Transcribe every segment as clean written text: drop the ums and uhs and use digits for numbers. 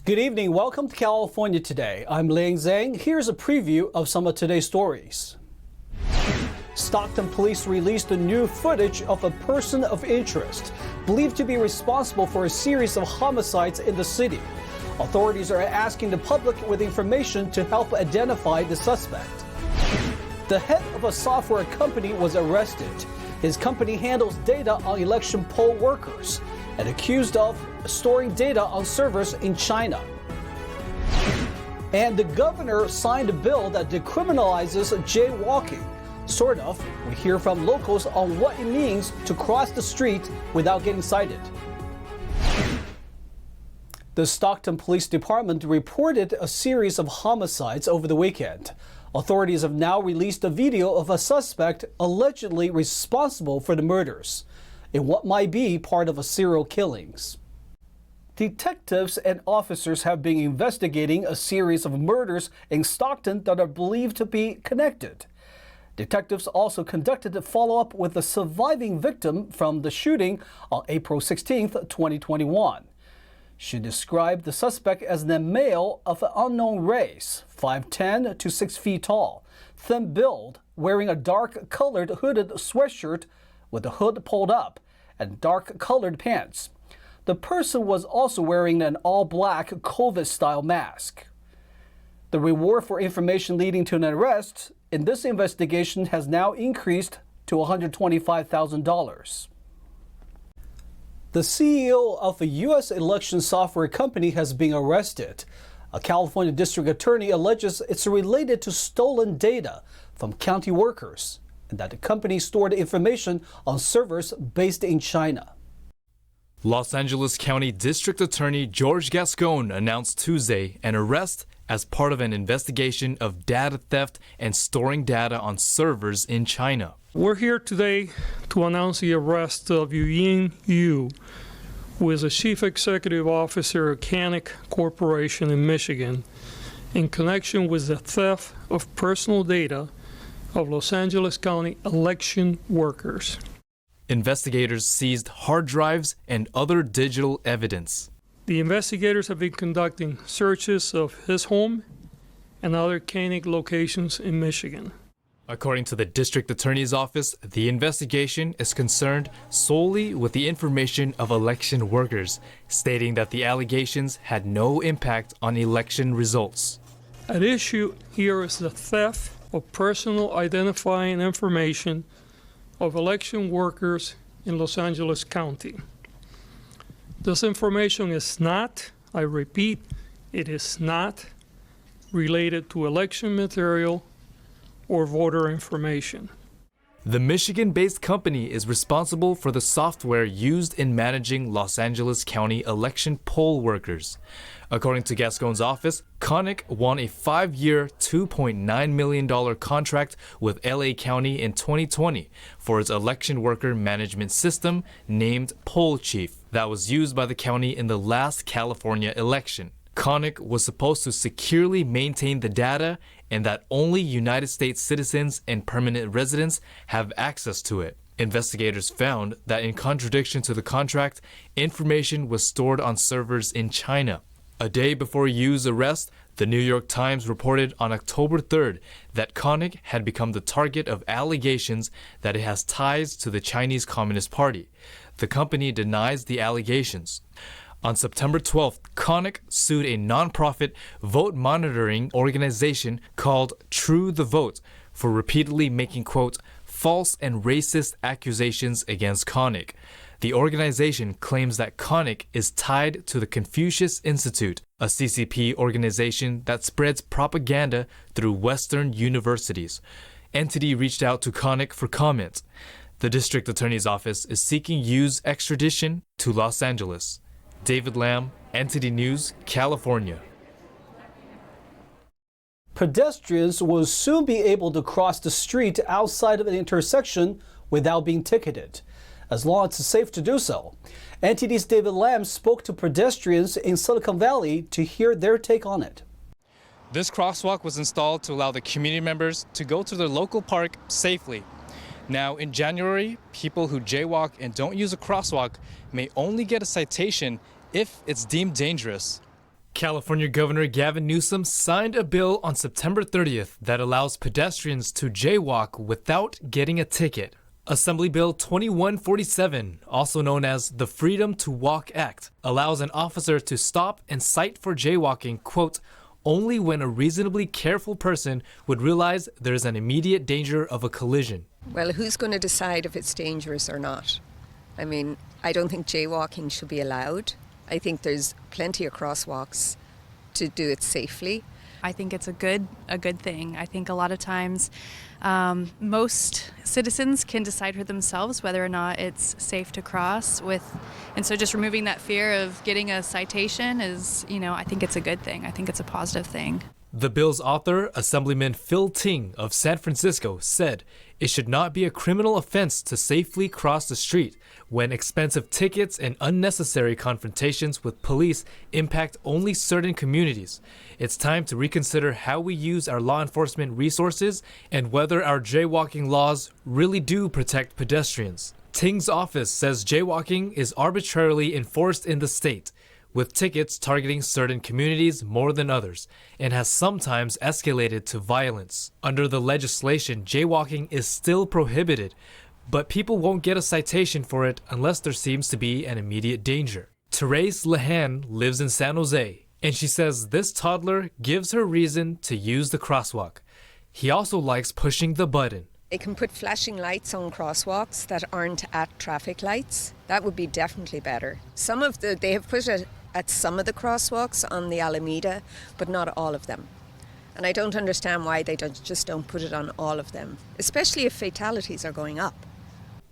Good evening. Welcome to California Today. I'm Ling Zhang. Here's a preview of some of today's stories. Stockton police released the new footage of a person of interest believed to be responsible for a series of homicides in the city. Authorities are asking the public with information to help identify the suspect. The head of a software company was arrested. His company handles data on election poll workers and accused of storing data on servers in China. And the governor signed a bill that decriminalizes jaywalking. Sort of. We hear from locals on what it means to cross the street without getting cited. The Stockton Police Department reported a series of homicides over the weekend. Authorities have now released a video of a suspect allegedly responsible for the murders in what might be part of a serial killings. Detectives and officers have been investigating a series of murders in Stockton that are believed to be connected. Detectives also conducted a follow-up with the surviving victim from the shooting on April 16, 2021. She described the suspect as a male of an unknown race, 5'10" to 6 feet tall, thin build, wearing a dark-colored hooded sweatshirt with the hood pulled up, and dark-colored pants. The person was also wearing an all-black COVID-style mask. The reward for information leading to an arrest in this investigation has now increased to $125,000. The CEO of a U.S. election software company has been arrested. A California district attorney alleges it's related to stolen data from county workers and that the company stored information on servers based in China. Los Angeles County District Attorney George Gascon announced Tuesday an arrest as part of an investigation of data theft and storing data on servers in China. We're here today to announce the arrest of Yu Yu, who is a chief executive officer of Canic Corporation in Michigan, in connection with the theft of personal data of Los Angeles County election workers. Investigators seized hard drives and other digital evidence. The investigators have been conducting searches of his home and other Canic locations in Michigan. According to the district attorney's office, the investigation is concerned solely with the information of election workers, stating that the allegations had no impact on election results. At issue here is the theft of personal identifying information of election workers in Los Angeles County. This information is not, I repeat, it is not related to election material or voter information. The Michigan-based company is responsible for the software used in managing Los Angeles County election poll workers. According to Gascon's office, Conic won a 5-year, $2.9 million contract with LA County in 2020 for its election worker management system named Poll Chief that was used by the county in the last California election. Conic was supposed to securely maintain the data and that only United States citizens and permanent residents have access to it. Investigators found that in contradiction to the contract, information was stored on servers in China. A day before Yu's arrest, the New York Times reported on October 3rd that Conic had become the target of allegations that it has ties to the Chinese Communist Party. The company denies the allegations. On September 12th, Conic sued a nonprofit vote monitoring organization called True the Vote for repeatedly making, quote, false and racist accusations against Conic. The organization claims that Conic is tied to the Confucius Institute, a CCP organization that spreads propaganda through Western universities. Entity reached out to Conic for comment. The district attorney's office is seeking Yu's extradition to Los Angeles. David Lamb, Entity News, California. Pedestrians will soon be able to cross the street outside of an intersection without being ticketed, as long as it's safe to do so. NTD's David Lamb spoke to pedestrians in Silicon Valley to hear their take on it. This crosswalk was installed to allow the community members to go to their local park safely. Now, in January, people who jaywalk and don't use a crosswalk may only get a citation if it's deemed dangerous. California Governor Gavin Newsom signed a bill on September 30th that allows pedestrians to jaywalk without getting a ticket. Assembly Bill 2147, also known as the Freedom to Walk Act, allows an officer to stop and cite for jaywalking, quote, only when a reasonably careful person would realize there is an immediate danger of a collision. Well, who's going to decide if it's dangerous or not? I mean, I don't think jaywalking should be allowed. I think there's plenty of crosswalks to do it safely. I think it's a good thing. I think a lot of times most citizens can decide for themselves whether or not it's safe to cross and so just removing that fear of getting a citation is, I think it's a good thing. I think it's a positive thing. The bill's author, Assemblyman Phil Ting of San Francisco, said it should not be a criminal offense to safely cross the street when expensive tickets and unnecessary confrontations with police impact only certain communities. It's time to reconsider how we use our law enforcement resources and whether our jaywalking laws really do protect pedestrians. Ting's office says jaywalking is arbitrarily enforced in the state, with tickets targeting certain communities more than others, and has sometimes escalated to violence. Under the legislation, jaywalking is still prohibited, but people won't get a citation for it unless there seems to be an immediate danger. Therese Lehan lives in San Jose, and she says this toddler gives her reason to use the crosswalk. He also likes pushing the button. They can put flashing lights on crosswalks that aren't at traffic lights. That would be definitely better. They have put it at some of the crosswalks on the Alameda, but not all of them. And I don't understand why they just don't put it on all of them, especially if fatalities are going up.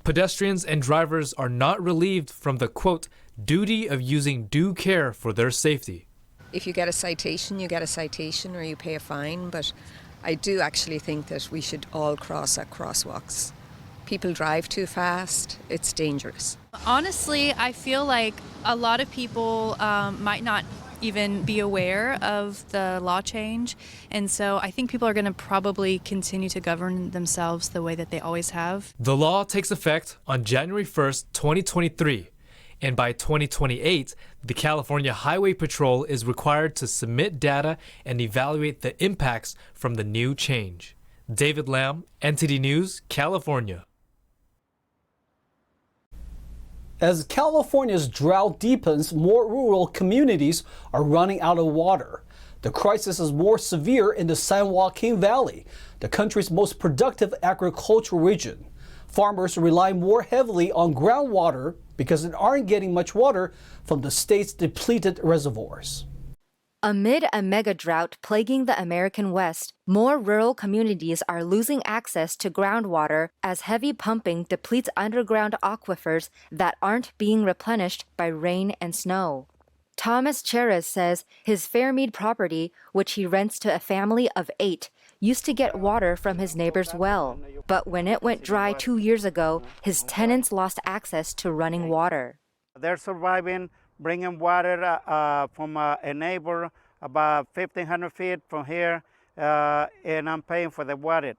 Pedestrians and drivers are not relieved from the, quote, duty of using due care for their safety. If you get a citation, you get a citation or you pay a fine, but I do actually think that we should all cross at crosswalks. People drive too fast, it's dangerous. Honestly, I feel like a lot of people might not even be aware of the law change, and so I think people are going to probably continue to govern themselves the way that they always have. The law takes effect on January 1st, 2023, and by 2028, the California Highway Patrol is required to submit data and evaluate the impacts from the new change. David Lamb, NTD News, California. As California's drought deepens, more rural communities are running out of water. The crisis is more severe in the San Joaquin Valley, the country's most productive agricultural region. Farmers rely more heavily on groundwater because they aren't getting much water from the state's depleted reservoirs. Amid a mega drought plaguing the American West, more rural communities are losing access to groundwater as heavy pumping depletes underground aquifers that aren't being replenished by rain and snow. Thomas Cherez says his Fairmead property, which he rents to a family of 8, used to get water from his neighbor's well. But when it went dry 2 years ago, his tenants lost access to running water. They're surviving, bringing water from a neighbor about 1,500 feet from here, and I'm paying for the water.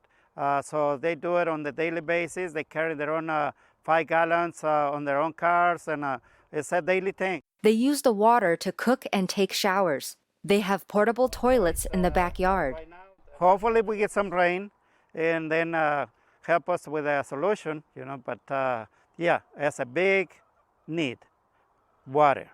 So they do it on the daily basis. They carry their own 5 gallons on their own cars, and it's a daily thing. They use the water to cook and take showers. They have portable toilets in the backyard. Hopefully we get some rain and then help us with a solution, but yeah, it's a big need. Water.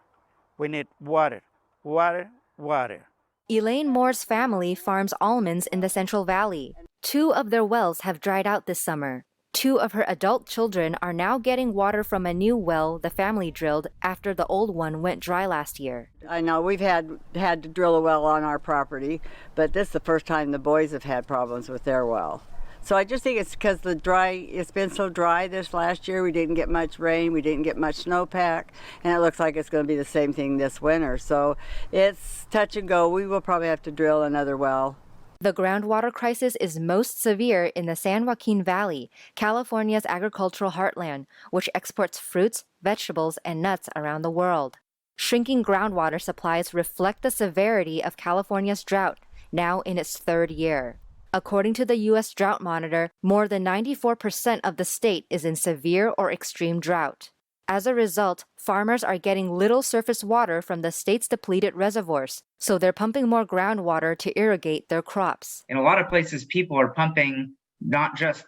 We need water. Water, water. Elaine Moore's family farms almonds in the Central Valley. 2 of their wells have dried out this summer. 2 of her adult children are now getting water from a new well the family drilled after the old one went dry last year. I know we've had to drill a well on our property, but this is the first time the boys have had problems with their well. So I just think it's because it's been so dry this last year. We didn't get much rain, we didn't get much snowpack, and it looks like it's going to be the same thing this winter. So it's touch and go. We will probably have to drill another well. The groundwater crisis is most severe in the San Joaquin Valley, California's agricultural heartland, which exports fruits, vegetables, and nuts around the world. Shrinking groundwater supplies reflect the severity of California's drought, now in its 3rd year. According to the U.S. Drought Monitor, more than 94% of the state is in severe or extreme drought. As a result, farmers are getting little surface water from the state's depleted reservoirs, so they're pumping more groundwater to irrigate their crops. In a lot of places, people are pumping not just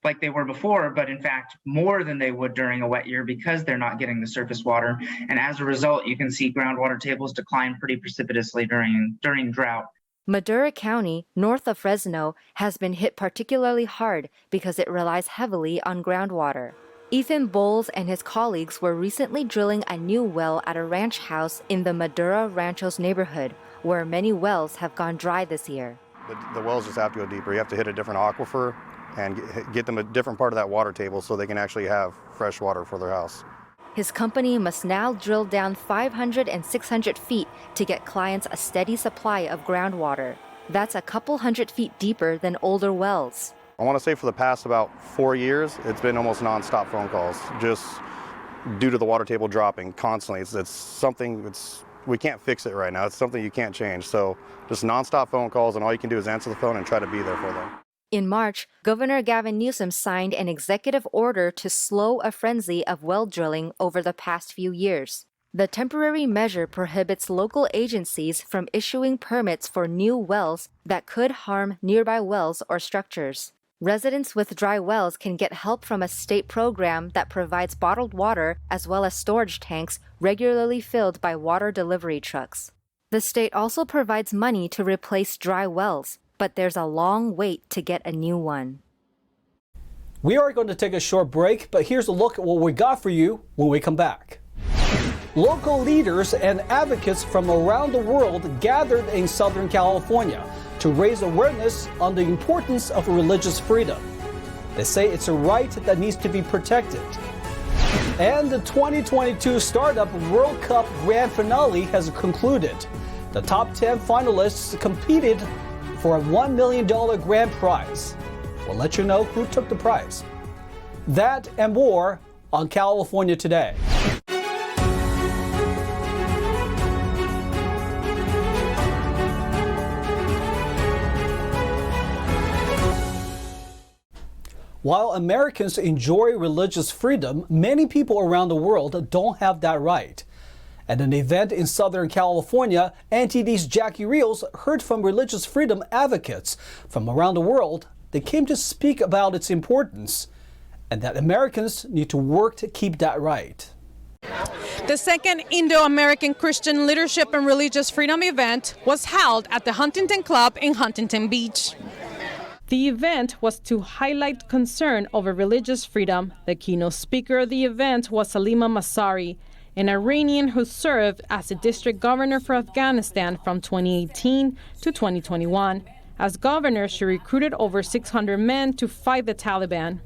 like they were before, but in fact more than they would during a wet year because they're not getting the surface water. And as a result, you can see groundwater tables decline pretty precipitously during drought. Madera County, north of Fresno, has been hit particularly hard because it relies heavily on groundwater. Ethan Bowles and his colleagues were recently drilling a new well at a ranch house in the Madera Ranchos neighborhood, where many wells have gone dry this year. The wells just have to go deeper. You have to hit a different aquifer and get them a different part of that water table so they can actually have fresh water for their house. His company must now drill down 500 and 600 feet to get clients a steady supply of groundwater. That's a couple hundred feet deeper than older wells. I want to say for the past about 4 years, it's been almost nonstop phone calls, just due to the water table dropping constantly. It's something we can't fix it right now. It's something you can't change. So just nonstop phone calls, and all you can do is answer the phone and try to be there for them. In March, Governor Gavin Newsom signed an executive order to slow a frenzy of well drilling over the past few years. The temporary measure prohibits local agencies from issuing permits for new wells that could harm nearby wells or structures. Residents with dry wells can get help from a state program that provides bottled water as well as storage tanks regularly filled by water delivery trucks. The state also provides money to replace dry wells, but there's a long wait to get a new one. We are going to take a short break, but here's a look at what we got for you when we come back. Local leaders and advocates from around the world gathered in Southern California to raise awareness on the importance of religious freedom. They say it's a right that needs to be protected. And the 2022 Startup World Cup Grand Finale has concluded. The top 10 finalists competed for a $1 million grand prize. We'll let you know who took the prize. That and more on California Today. While Americans enjoy religious freedom, many people around the world don't have that right. At an event in Southern California, NTD's Jackie Rios heard from religious freedom advocates from around the world. They came to speak about its importance and that Americans need to work to keep that right. The second Indo-American Christian Leadership and Religious Freedom event was held at the Huntington Club in Huntington Beach. The event was to highlight concern over religious freedom. The keynote speaker of the event was Salima Masari, an Iranian who served as the district governor for Afghanistan from 2018 to 2021. As governor, she recruited over 600 men to fight the Taliban.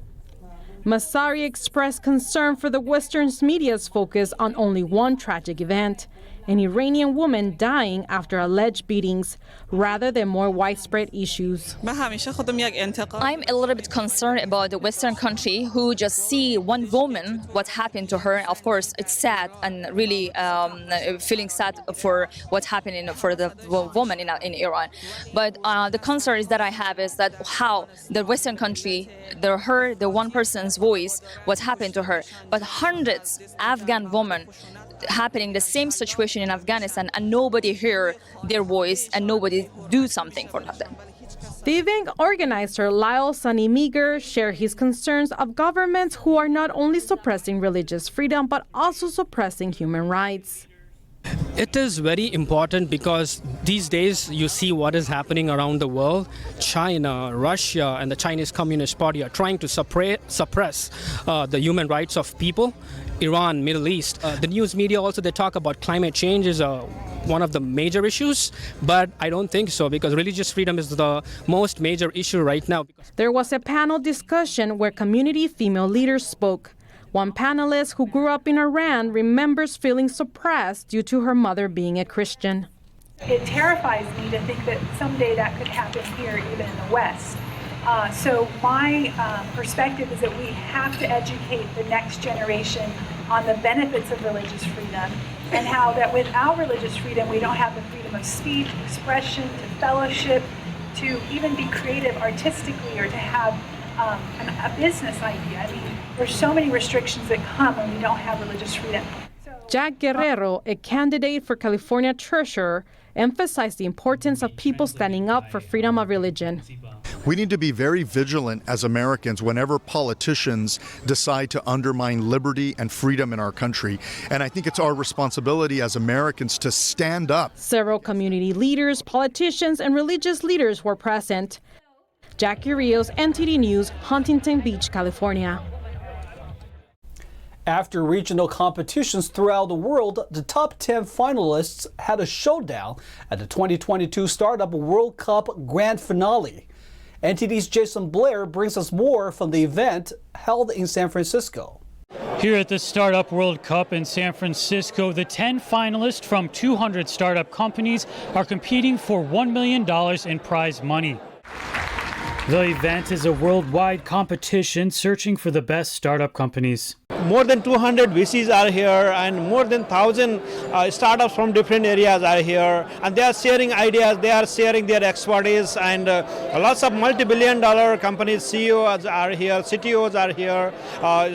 Masari expressed concern for the Western media's focus on only one tragic event, an Iranian woman dying after alleged beatings, rather than more widespread issues. I'm a little bit concerned about the Western country who just see one woman, what happened to her. Of course, it's sad and really feeling sad for what's happening for the woman in Iran. But the concern is that I have is that how the Western country, heard the one person's voice, what happened to her. But hundreds Afghan women happening the same situation in Afghanistan, and nobody hear their voice and nobody do something for them. The event organizer Lyle Sunny Meager shared his concerns of governments who are not only suppressing religious freedom but also suppressing human rights. It is very important because these days you see what is happening around the world. China, Russia, and the Chinese Communist Party are trying to suppress the human rights of people. Iran, Middle East. The news media also, they talk about climate change is one of the major issues, but I don't think so because religious freedom is the most major issue right now. There was a panel discussion where community female leaders spoke. One panelist who grew up in Iran remembers feeling suppressed due to her mother being a Christian. It terrifies me to think that someday that could happen here, even in the West. So my perspective is that we have to educate the next generation on the benefits of religious freedom and how that without religious freedom, we don't have the freedom of speech, expression, to fellowship, to even be creative artistically or to have a business idea. I mean, there's so many restrictions that come when we don't have religious freedom. Jack Guerrero, a candidate for California treasurer, emphasized the importance of people standing up for freedom of religion. We need to be very vigilant as Americans whenever politicians decide to undermine liberty and freedom in our country. And I think it's our responsibility as Americans to stand up. Several community leaders, politicians, and religious leaders were present. Jackie Rios, NTD News, Huntington Beach, California. After regional competitions throughout the world, the top 10 finalists had a showdown at the 2022 Startup World Cup Grand Finale. NTD's Jason Blair brings us more from the event held in San Francisco. Here at the Startup World Cup in San Francisco, the 10 finalists from 200 startup companies are competing for $1 million in prize money. The event is a worldwide competition searching for the best startup companies. More than 200 VCs are here and more than 1,000 startups from different areas are here, and they are sharing ideas, they are sharing their expertise, and lots of multi-billion-dollar companies, CEOs are here, CTOs are here,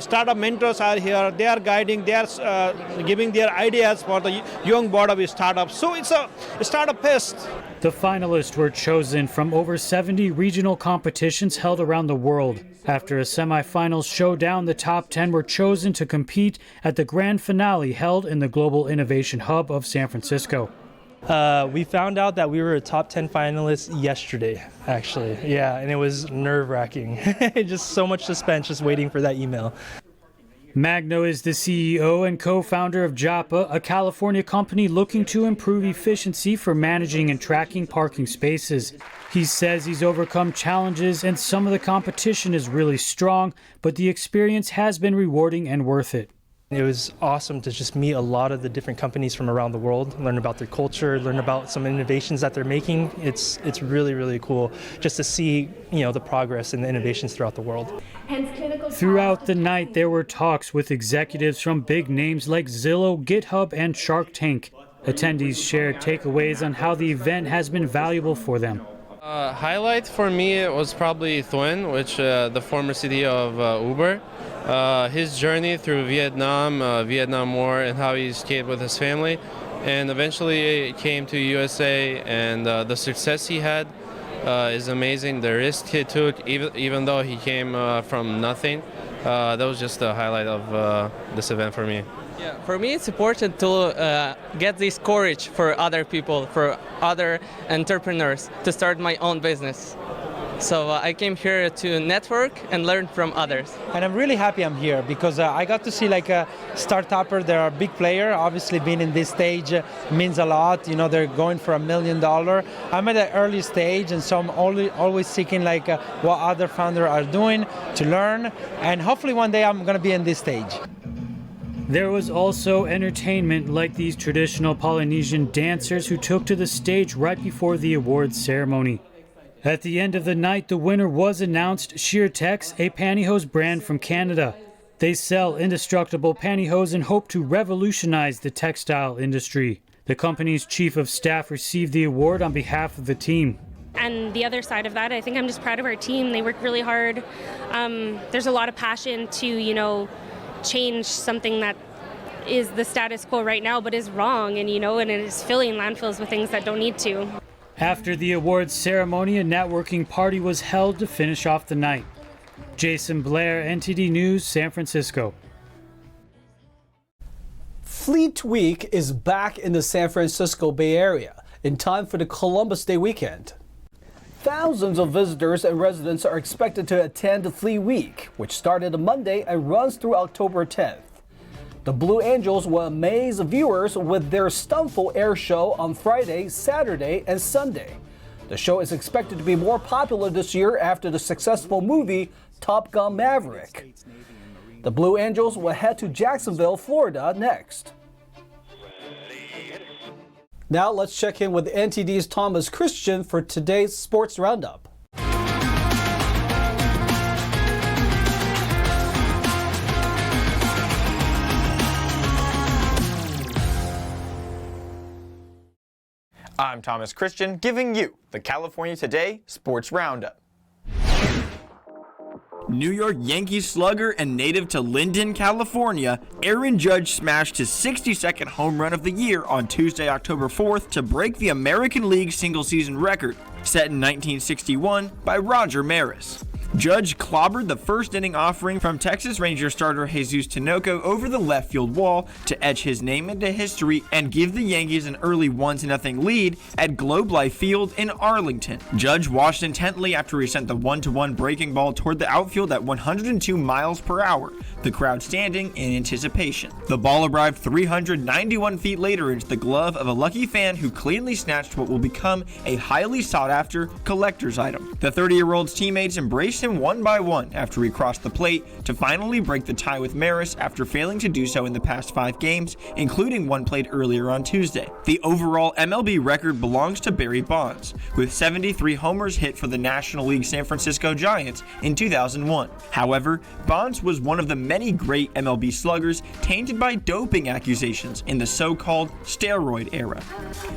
startup mentors are here. They are guiding, they are giving their ideas for the young board of startups. So it's a startup fest. The finalists were chosen from over 70 regional competitions held around the world. After a semifinals showdown, the top 10 were chosen to compete at the grand finale held in the Global Innovation Hub of San Francisco. We found out that we were a top 10 finalists yesterday, actually. Yeah, and it was nerve-wracking. Just so much suspense just waiting for that email. Magno is the CEO and co-founder of Japa, a California company looking to improve efficiency for managing and tracking parking spaces. He says he's overcome challenges and some of the competition is really strong, but the experience has been rewarding and worth it. It was awesome to just meet a lot of the different companies from around the world, learn about their culture, learn about some innovations that they're making. It's really, really cool just to see, the progress and the innovations throughout the world. Throughout the night, there were talks with executives from big names like Zillow, GitHub, and Shark Tank. Attendees shared takeaways on how the event has been valuable for them. Highlight for me was probably Thuan, which the former CEO of Uber. His journey through Vietnam War, and how he escaped with his family, and eventually came to USA, and the success he had is amazing. The risk he took, even though he came from nothing, that was just the highlight of this event for me. Yeah, for me it's important to get this courage for other people, for other entrepreneurs, to start my own business. So I came here to network and learn from others. And I'm really happy I'm here because I got to see like a startupper. They're a big player. Obviously being in this stage means a lot. They're going for $1 million. I'm at an early stage, and so I'm always seeking like what other founders are doing to learn. And hopefully one day I'm going to be in this stage. There was also entertainment, like these traditional Polynesian dancers who took to the stage right before the awards ceremony. At the end of the night, the winner was announced, Sheertex, a pantyhose brand from Canada. They sell indestructible pantyhose and hope to revolutionize the textile industry. The company's chief of staff received the award on behalf of the team. And the other side of that, I think I'm just proud of our team. They work really hard. There's a lot of passion to, change something that is the status quo right now, but is wrong, and it is filling landfills with things that don't need to. After the awards ceremony, a networking party was held to finish off the night. Jason Blair, NTD News, San Francisco. Fleet Week is back in the San Francisco Bay Area in time for the Columbus Day weekend. Thousands of visitors and residents are expected to attend Fleet Week, which started on Monday and runs through October 10th. The Blue Angels will amaze viewers with their Stunful air show on Friday, Saturday, and Sunday. The show is expected to be more popular this year after the successful movie Top Gun Maverick. The Blue Angels will head to Jacksonville, Florida next. Now let's check in with NTD's Thomas Christian for today's Sports Roundup. I'm Thomas Christian, giving you the California Today Sports Roundup. New York Yankees slugger and native to Linden, California, Aaron Judge smashed his 62nd home run of the year on Tuesday, October 4th to break the American League single-season record, set in 1961 by Roger Maris. Judge clobbered the first-inning offering from Texas Ranger starter Jesus Tinoco over the left field wall to etch his name into history and give the Yankees an early 1-0 lead at Globe Life Field in Arlington. Judge watched intently after he sent the 1-1 breaking ball toward the outfield at 102 miles per hour, the crowd standing in anticipation. The ball arrived 391 feet later into the glove of a lucky fan who cleanly snatched what will become a highly sought-after collector's item. The 30-year-old's teammates embraced him one by one after he crossed the plate to finally break the tie with Maris after failing to do so in the past 5 games, including one played earlier on Tuesday. The overall MLB record belongs to Barry Bonds, with 73 homers hit for the National League San Francisco Giants in 2001. However, Bonds was one of the many great MLB sluggers tainted by doping accusations in the so-called steroid era.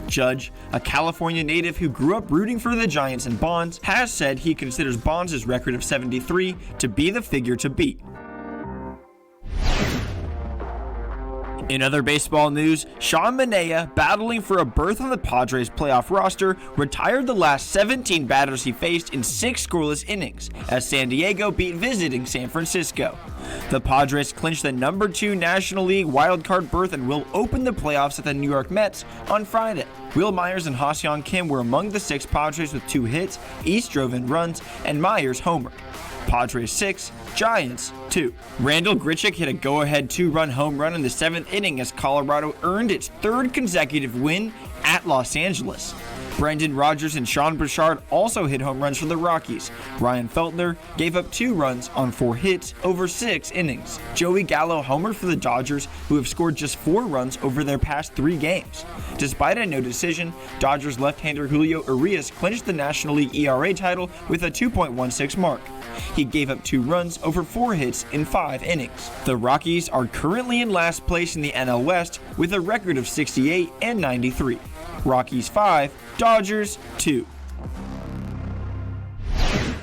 Judge, a California native who grew up rooting for the Giants and Bonds, has said he considers Bonds' record of 73 to be the figure to beat. In other baseball news, Sean Manaea, battling for a berth on the Padres playoff roster, retired the last 17 batters he faced in 6 scoreless innings as San Diego beat visiting San Francisco. The Padres clinched the number 2 National League wildcard berth and will open the playoffs at the New York Mets on Friday. Will Myers and Ha-Seong Kim were among the 6 Padres with 2 hits, each drove in runs, and Myers homered. Padres 6, Giants 2. Randall Grichuk hit a go-ahead 2-run home run in the 7th inning as Colorado earned its 3rd consecutive win at Los Angeles. Brendan Rodgers and Sean Bouchard also hit home runs for the Rockies. Ryan Feltner gave up 2 runs on 4 hits over 6 innings. Joey Gallo homered for the Dodgers, who have scored just 4 runs over their past 3 games. Despite a no decision, Dodgers left-hander Julio Urias clinched the National League ERA title with a 2.16 mark. He gave up 2 runs over 4 hits in 5 innings. The Rockies are currently in last place in the NL West with a record of 68 and 93. Rockies 5, Dodgers 2.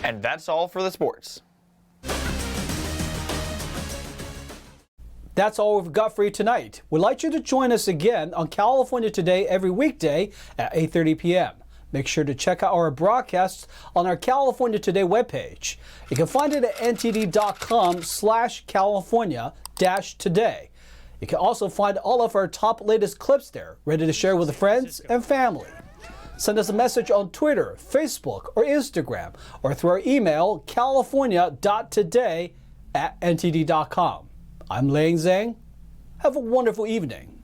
And that's all for the sports. That's all we've got for you tonight. We'd like you to join us again on California Today every weekday at 8:30 p.m. Make sure to check out our broadcasts on our California Today webpage. You can find it at ntd.com/California-today. You can also find all of our top latest clips there, ready to share with friends and family. Send us a message on Twitter, Facebook, or Instagram, or through our email, california.today@ntd.com. I'm Lang Zhang. Have a wonderful evening.